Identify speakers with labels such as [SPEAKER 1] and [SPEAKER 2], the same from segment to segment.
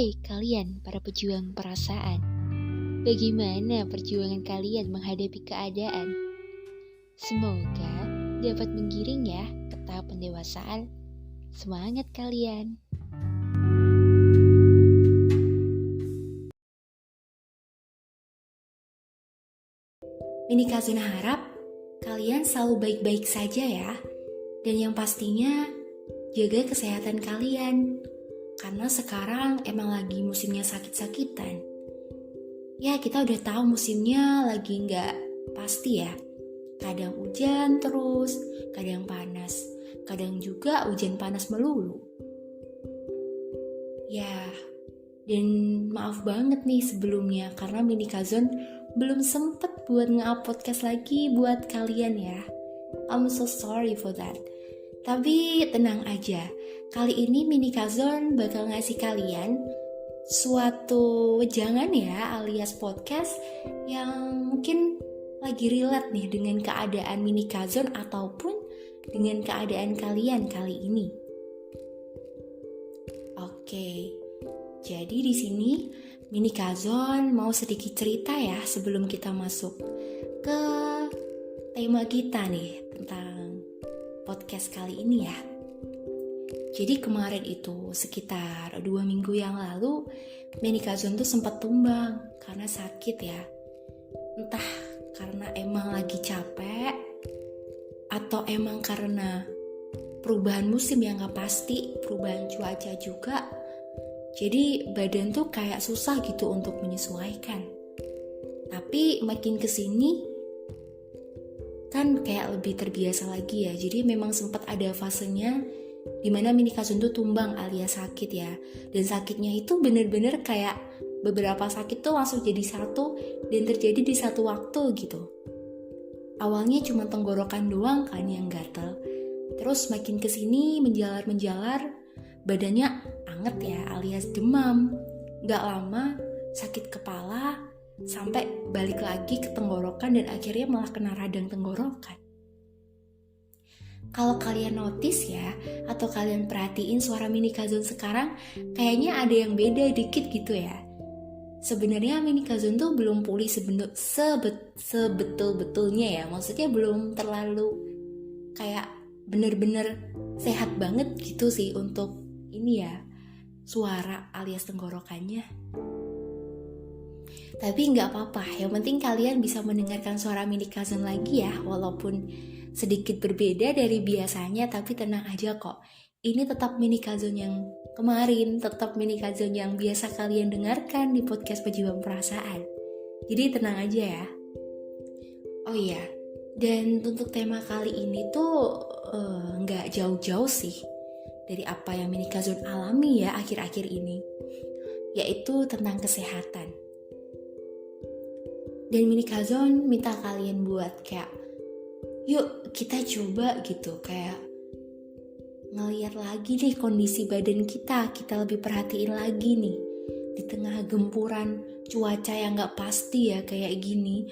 [SPEAKER 1] Hai kalian para pejuang perasaan, bagaimana perjuangan kalian menghadapi keadaan? Semoga dapat menggiring ya ke tahap pendewasaan. Semangat kalian!
[SPEAKER 2] Mini Kazuna harap kalian selalu baik-baik saja ya. Dan yang pastinya jaga kesehatan kalian. Karena sekarang emang lagi musimnya sakit-sakitan. Ya kita udah tahu musimnya lagi gak pasti ya. Kadang hujan terus, kadang panas. Kadang juga hujan panas melulu. Ya, dan maaf banget nih sebelumnya karena Mini Kazon belum sempet buat nge-up podcast lagi buat kalian ya. I'm so sorry for that. Tapi tenang aja, kali ini Mini Kazon bakal ngasih kalian suatu wejangan ya alias podcast yang mungkin lagi relate nih dengan keadaan Mini Kazon ataupun dengan keadaan kalian kali ini. Oke, jadi di sini Mini Kazon mau sedikit cerita ya sebelum kita masuk ke tema kita nih tentang podcast kali ini ya. Jadi kemarin itu sekitar 2 minggu yang lalu Mini Kazon tuh sempat tumbang karena sakit ya. Entah karena emang lagi capek atau emang karena perubahan musim yang gak pasti, perubahan cuaca juga. Jadi badan tuh kayak susah gitu untuk menyesuaikan. Tapi makin kesini kan kayak lebih terbiasa lagi ya. Jadi memang sempat ada fasenya dimana Mini Kazon tuh tumbang alias sakit ya. Dan sakitnya itu bener-bener kayak beberapa sakit tuh langsung jadi satu dan terjadi di satu waktu gitu. Awalnya cuma tenggorokan doang kan yang gatel. Terus makin kesini menjalar badannya anget ya alias demam. Gak lama sakit kepala sampai balik lagi ke tenggorokan dan akhirnya malah kena radang tenggorokan. Kalau kalian notice ya, atau kalian perhatiin suara Mini Kazon sekarang, kayaknya ada yang beda dikit gitu ya. Sebenarnya Mini Kazon tuh belum pulih sebetul-betulnya ya, maksudnya belum terlalu kayak bener-bener sehat banget gitu sih untuk ini ya, suara alias tenggorokannya. Tapi gak apa-apa, yang penting kalian bisa mendengarkan suara Mini Kazon lagi ya. Walaupun sedikit berbeda dari biasanya, tapi tenang aja kok. Ini tetap Mini Kazon yang kemarin, tetap Mini Kazon yang biasa kalian dengarkan di podcast Pejuang Perasaan. Jadi tenang aja ya. Oh iya, dan untuk tema kali ini tuh gak jauh-jauh sih dari apa yang Mini Kazon alami ya akhir-akhir ini, yaitu tentang kesehatan. Dan Mini Kazon minta kalian buat kayak yuk kita coba gitu, kayak ngeliat lagi nih kondisi badan kita lebih perhatiin lagi nih. Di tengah gempuran cuaca yang gak pasti ya kayak gini,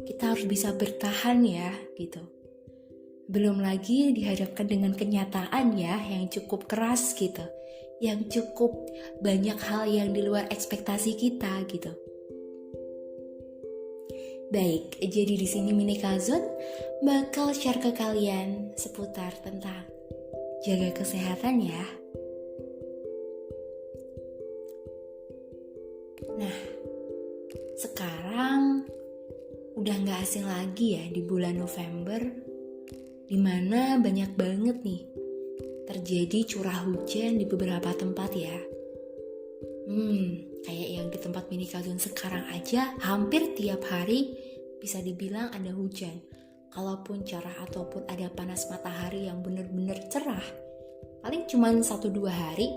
[SPEAKER 2] kita harus bisa bertahan ya gitu. Belum lagi dihadapkan dengan kenyataan ya yang cukup keras gitu, yang cukup banyak hal yang di luar ekspektasi kita gitu. Baik, jadi di sini Mini Kazon bakal share ke kalian seputar tentang jaga kesehatan ya. Nah, sekarang udah gak asing lagi ya di bulan November, dimana banyak banget nih terjadi curah hujan di beberapa tempat ya. Kayak yang di tempat Mini Kazon sekarang aja hampir tiap hari bisa dibilang ada hujan. Kalaupun cerah ataupun ada panas matahari yang bener-bener cerah, paling cuma 1-2 hari,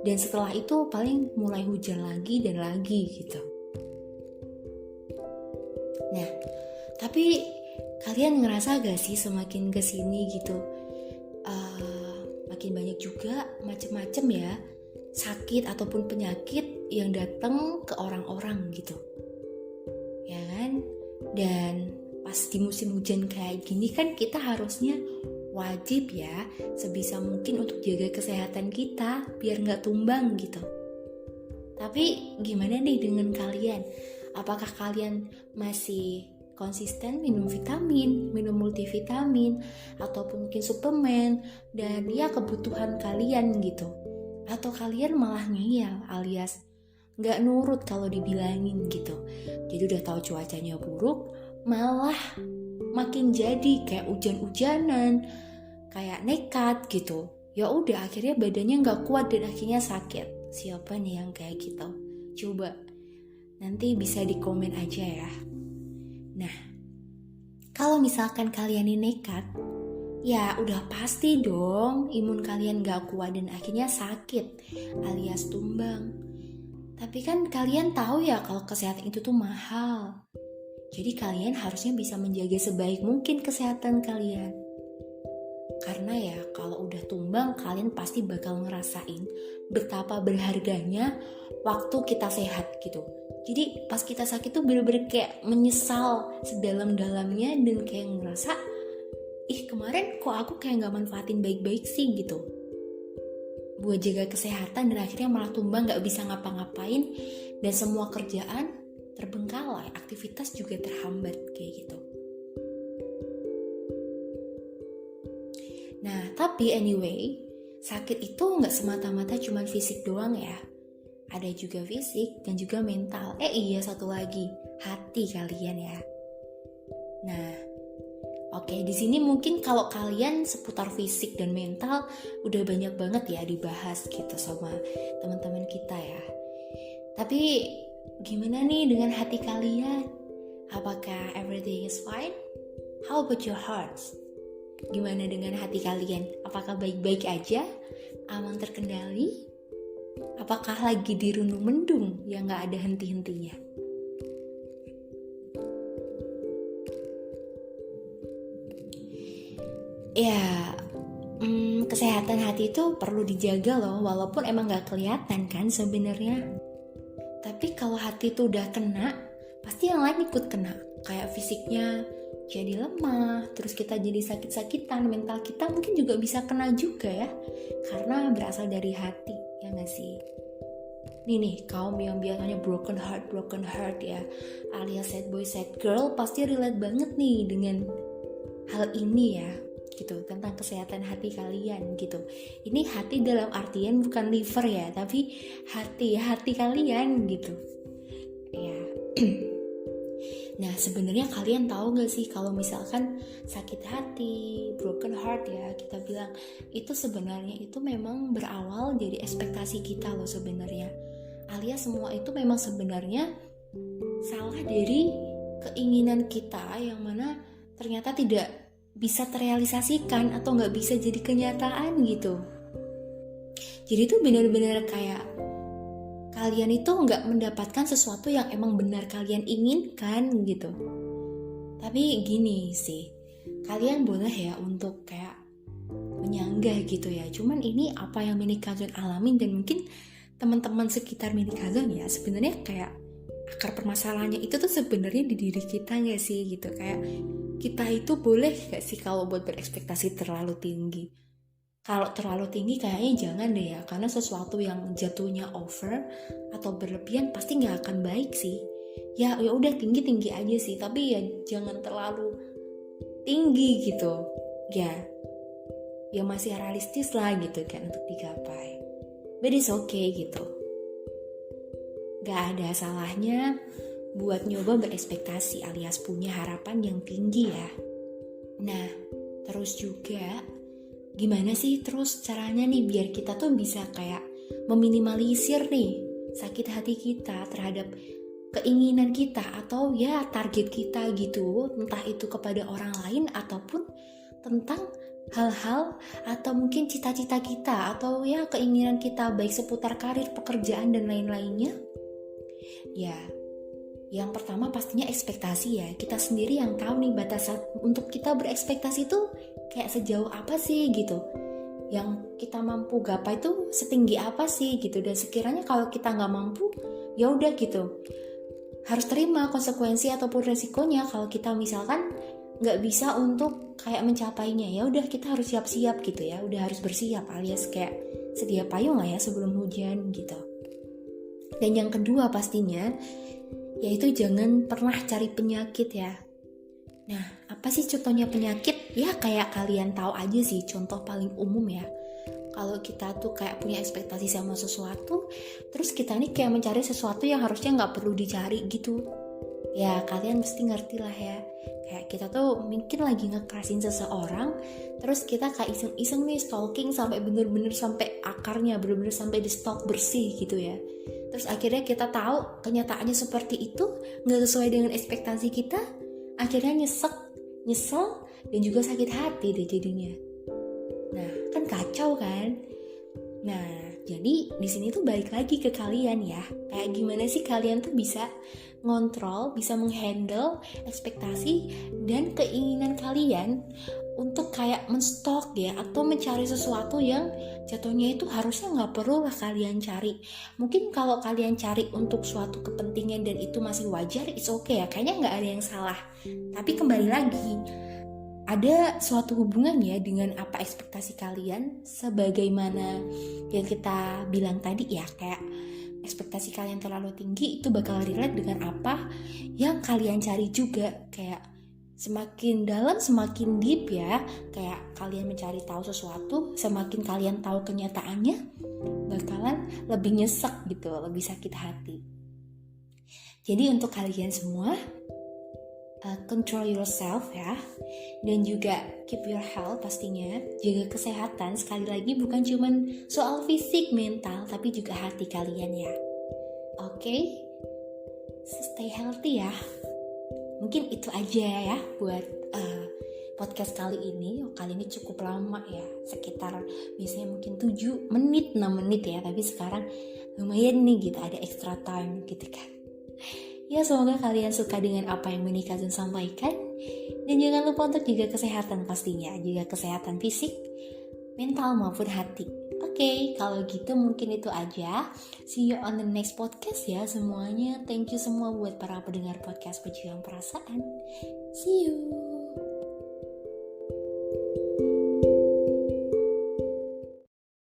[SPEAKER 2] dan setelah itu paling mulai hujan lagi dan lagi gitu. Nah, tapi kalian ngerasa gak sih semakin kesini gitu makin banyak juga macem-macem ya sakit ataupun penyakit yang datang ke orang-orang gitu, ya kan? Dan pas di musim hujan kayak gini kan kita harusnya wajib ya sebisa mungkin untuk jaga kesehatan kita biar gak tumbang gitu. Tapi gimana nih dengan kalian? Apakah kalian masih konsisten minum vitamin, minum multivitamin, ataupun mungkin suplemen, dan ya kebutuhan kalian gitu? Atau kalian malah ngeyel alias gak nurut kalau dibilangin gitu? Jadi udah tahu cuacanya buruk, malah makin jadi kayak hujan-hujanan, kayak nekat gitu. Ya udah akhirnya badannya gak kuat dan akhirnya sakit. Siapa nih yang kayak gitu? Coba nanti bisa di komen aja ya. Nah, kalau misalkan kalian ini nekat, ya udah pasti dong imun kalian gak kuat dan akhirnya sakit alias tumbang. Tapi kan kalian tahu ya kalau kesehatan itu tuh mahal. Jadi kalian harusnya bisa menjaga sebaik mungkin kesehatan kalian. Karena ya kalau udah tumbang kalian pasti bakal ngerasain betapa berharganya waktu kita sehat gitu. Jadi pas kita sakit tuh bener-bener kayak menyesal sedalam-dalamnya dan kayak ngerasa kemarin kok aku kayak gak manfaatin baik-baik sih gitu buat jaga kesehatan, dan akhirnya malah tumbang gak bisa ngapa-ngapain dan semua kerjaan terbengkalai, aktivitas juga terhambat kayak gitu. Nah tapi anyway, sakit itu gak semata-mata cuma fisik doang ya. Ada juga fisik dan juga mental. Iya satu lagi, hati kalian ya. Nah, oke, di sini mungkin kalau kalian seputar fisik dan mental udah banyak banget ya dibahas gitu sama teman-teman kita ya. Tapi gimana nih dengan hati kalian? Apakah everything is fine? How about your hearts? Gimana dengan hati kalian? Apakah baik-baik aja? Aman terkendali? Apakah lagi dirundung mendung yang gak ada henti-hentinya? Ya, kesehatan hati itu perlu dijaga loh, walaupun emang gak kelihatan kan sebenarnya. Tapi kalau hati itu udah kena, pasti yang lain ikut kena. Kayak fisiknya jadi lemah, terus kita jadi sakit-sakitan, mental kita mungkin juga bisa kena juga ya. Karena berasal dari hati, ya gak sih? Nih kaum yang biasanya broken heart ya, alias sad boy, sad girl, pasti relate banget nih dengan hal ini ya. Gitu, tentang kesehatan hati kalian gitu. Ini hati dalam artian bukan liver ya, tapi hati kalian gitu ya. Nah sebenarnya kalian tahu gak sih kalau misalkan sakit hati, broken heart ya kita bilang, itu sebenarnya itu memang berawal dari ekspektasi kita loh sebenarnya. Alias semua itu memang sebenarnya salah dari keinginan kita yang mana ternyata tidak bisa terrealisasikan atau gak bisa jadi kenyataan gitu. Jadi itu benar-benar kayak kalian itu gak mendapatkan sesuatu yang emang benar kalian inginkan gitu. Tapi gini sih, kalian boleh ya untuk kayak menyanggah gitu ya. Cuman ini apa yang Mini Kazon alamin, dan mungkin teman-teman sekitar Mini Kazon ya sebenarnya kayak akar permasalahannya itu tuh sebenarnya di diri kita gak sih gitu. Kayak kita itu boleh gak sih kalau buat berekspektasi terlalu tinggi? Kalau terlalu tinggi kayaknya jangan deh ya, karena sesuatu yang jatuhnya over atau berlebihan pasti gak akan baik sih. Ya udah tinggi aja sih, tapi ya jangan terlalu tinggi gitu. Ya masih realistis lah gitu kan untuk digapai. But it's okay gitu. Gak ada salahnya buat nyoba berekspektasi alias punya harapan yang tinggi ya. Nah, terus juga gimana sih terus caranya nih biar kita tuh bisa kayak meminimalisir nih sakit hati kita terhadap keinginan kita atau ya target kita gitu, entah itu kepada orang lain ataupun tentang hal-hal atau mungkin cita-cita kita atau ya keinginan kita baik seputar karir, pekerjaan dan lain-lainnya. Ya, yang pertama pastinya ekspektasi ya. Kita sendiri yang tahu nih batasan untuk kita berekspektasi itu kayak sejauh apa sih gitu. Yang kita mampu gapai itu setinggi apa sih gitu. Dan sekiranya kalau kita nggak mampu, ya udah gitu. Harus terima konsekuensi ataupun resikonya kalau kita misalkan nggak bisa untuk kayak mencapainya. Ya udah kita harus siap-siap gitu ya. Udah harus bersiap alias kayak sedia payung lah ya sebelum hujan gitu. Dan yang kedua pastinya, yaitu jangan pernah cari penyakit ya. Nah, apa sih contohnya penyakit? Ya kayak kalian tahu aja sih, contoh paling umum ya. Kalau kita tuh kayak punya ekspektasi sama sesuatu, terus kita nih kayak mencari sesuatu yang harusnya nggak perlu dicari gitu. Ya kalian mesti ngerti lah ya. Kayak kita tuh mungkin lagi ngekerasin seseorang, terus kita kayak iseng-iseng nih stalking sampai bener-bener sampai akarnya, bener-bener sampai di stalk bersih gitu ya. Terus akhirnya kita tahu kenyataannya seperti itu, nggak sesuai dengan ekspektasi kita, akhirnya nyesel, dan juga sakit hati deh jadinya. Nah, kan kacau kan? Nah, jadi di sini tuh balik lagi ke kalian ya. Kayak gimana sih kalian tuh bisa ngontrol, bisa menghandle ekspektasi dan keinginan kalian untuk kayak menstok ya, atau mencari sesuatu yang jatuhnya itu harusnya nggak perlu lah kalian cari. Mungkin kalau kalian cari untuk suatu kepentingan dan itu masih wajar, it's okay ya, kayaknya nggak ada yang salah. Tapi kembali lagi, ada suatu hubungan ya dengan apa ekspektasi kalian, sebagaimana yang kita bilang tadi ya, kayak ekspektasi kalian terlalu tinggi itu bakal relate dengan apa yang kalian cari juga. Kayak semakin dalam semakin deep ya, kayak kalian mencari tahu sesuatu, semakin kalian tahu kenyataannya bakalan lebih nyesek gitu, lebih sakit hati. Jadi untuk kalian semua, control yourself ya, dan juga keep your health pastinya, jaga kesehatan. Sekali lagi bukan cuman soal fisik, mental, tapi juga hati kalian ya. Oke, stay healthy ya. Mungkin itu aja ya buat podcast kali ini. Kali ini cukup lama ya, sekitar biasanya mungkin 7 menit, 6 menit ya, tapi sekarang lumayan nih gitu, ada extra time gitu kan. Ya semoga kalian suka dengan apa yang Mini Kazon sampaikan. Dan jangan lupa untuk jaga kesehatan pastinya. Jaga kesehatan fisik, mental maupun hati. Oke, kalau gitu mungkin itu aja. See you on the next podcast ya semuanya. Thank you semua buat para pendengar podcast Pejuang Perasaan. See you.